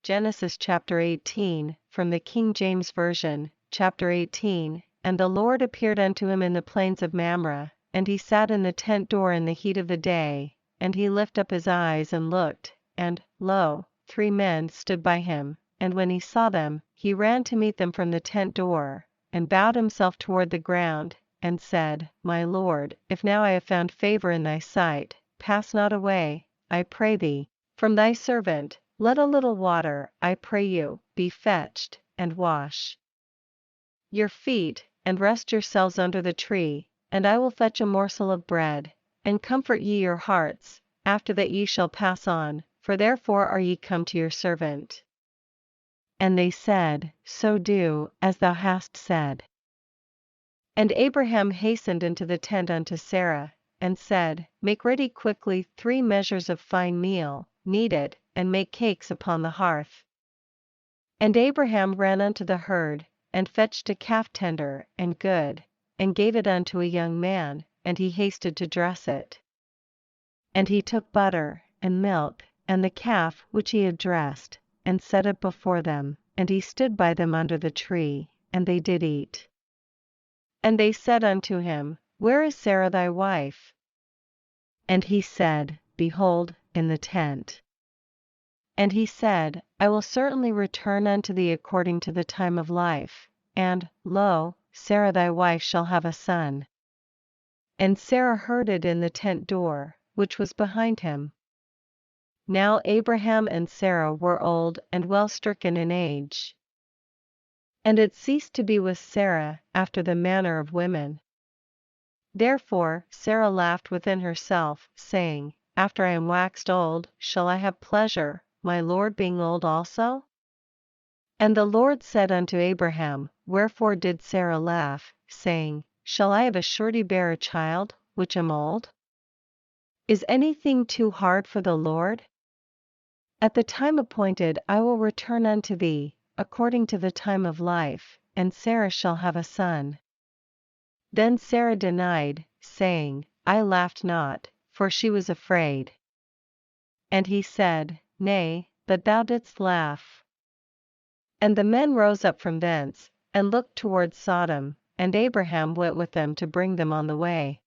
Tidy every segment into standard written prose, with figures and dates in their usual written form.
Genesis chapter 18, from the King James Version, chapter 18. And the Lord appeared unto him in the plains of Mamre, and he sat in the tent door in the heat of the day, and he lifted up his eyes and looked, and, lo, 3 men stood by him, and when he saw them, he ran to meet them from the tent door, and bowed himself toward the ground, and said, My Lord, if now I have found favor in thy sight, pass not away, I pray thee, from thy servant. Let a little water, I pray you, be fetched, and wash your feet, and rest yourselves under the tree, and I will fetch a morsel of bread, and comfort ye your hearts, after that ye shall pass on, for therefore are ye come to your servant. And they said, So do, as thou hast said. And Abraham hastened into the tent unto Sarah, and said, Make ready quickly 3 measures of fine meal, knead it, and make cakes upon the hearth. And Abraham ran unto the herd, and fetched a calf tender and good, and gave it unto a young man, and he hasted to dress it. And he took butter, and milk, and the calf which he had dressed, and set it before them, and he stood by them under the tree, and they did eat. And they said unto him, Where is Sarah thy wife? And he said, Behold, in the tent. And he said, I will certainly return unto thee according to the time of life, and, lo, Sarah thy wife shall have a son. And Sarah heard it in the tent door, which was behind him. Now Abraham and Sarah were old and well stricken in age. And it ceased to be with Sarah after the manner of women. Therefore Sarah laughed within herself, saying, After I am waxed old, shall I have pleasure, my Lord being old also? And the Lord said unto Abraham, Wherefore did Sarah laugh, saying, Shall I of a surety bear a child, which am old? Is anything too hard for the Lord? At the time appointed I will return unto thee, according to the time of life, and Sarah shall have a son. Then Sarah denied, saying, I laughed not, for she was afraid. And he said, Nay, but thou didst laugh. And the men rose up from thence, and looked toward Sodom, and Abraham went with them to bring them on the way.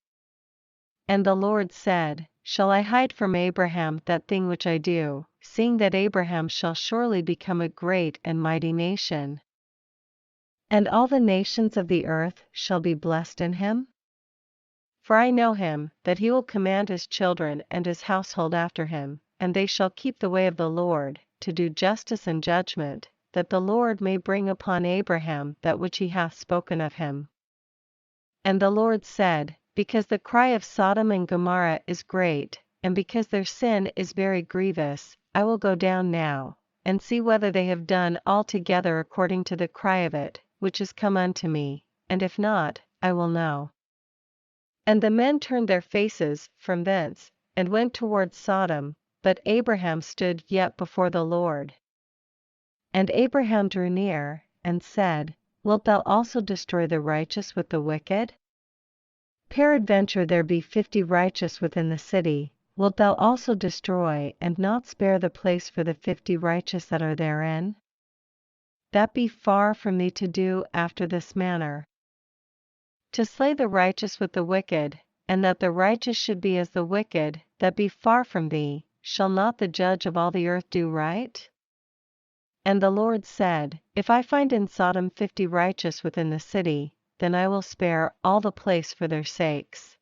And the Lord said, Shall I hide from Abraham that thing which I do, seeing that Abraham shall surely become a great and mighty nation? And all the nations of the earth shall be blessed in him? For I know him, that he will command his children and his household after him, and they shall keep the way of the Lord, to do justice and judgment, that the Lord may bring upon Abraham that which he hath spoken of him. And the Lord said, Because the cry of Sodom and Gomorrah is great, and because their sin is very grievous, I will go down now, and see whether they have done altogether according to the cry of it, which is come unto me, and if not, I will know. And the men turned their faces from thence, and went toward Sodom, but Abraham stood yet before the Lord. And Abraham drew near, and said, Wilt thou also destroy the righteous with the wicked? Peradventure there be 50 righteous within the city, wilt thou also destroy and not spare the place for the 50 righteous that are therein? That be far from thee to do after this manner. To slay the righteous with the wicked, and that the righteous should be as the wicked, that be far from thee, shall not the judge of all the earth do right? And the Lord said, If I find in Sodom 50 righteous within the city, then I will spare all the place for their sakes.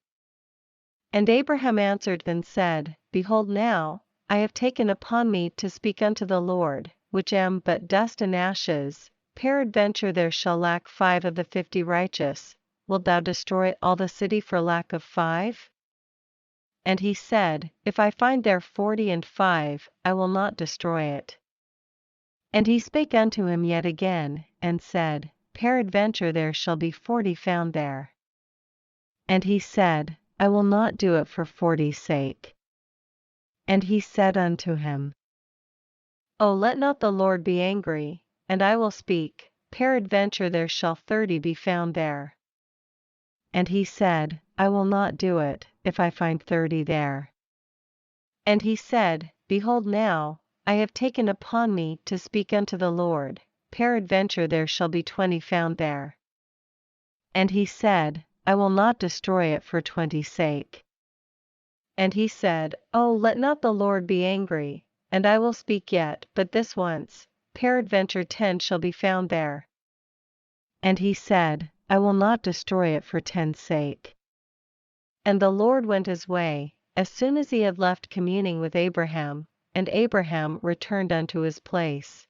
And Abraham answered and said, Behold now, I have taken upon me to speak unto the Lord, which am but dust and ashes, peradventure there shall lack 5 of the 50 righteous. Wilt thou destroy all the city for lack of 5? And he said, If I find there 40 and 5, I will not destroy it. And he spake unto him yet again, and said, Peradventure there shall be 40 found there. And he said, I will not do it for 40's sake. And he said unto him, O let not the Lord be angry, and I will speak, peradventure there shall 30 be found there. And he said, I will not do it, if I find 30 there. And he said, Behold now, I have taken upon me to speak unto the Lord, peradventure there shall be 20 found there. And he said, I will not destroy it for 20's sake. And he said, Oh, let not the Lord be angry, and I will speak yet but this once, peradventure 10 shall be found there. And he said, I will not destroy it for 10's sake. And the Lord went his way, as soon as he had left communing with Abraham, and Abraham returned unto his place.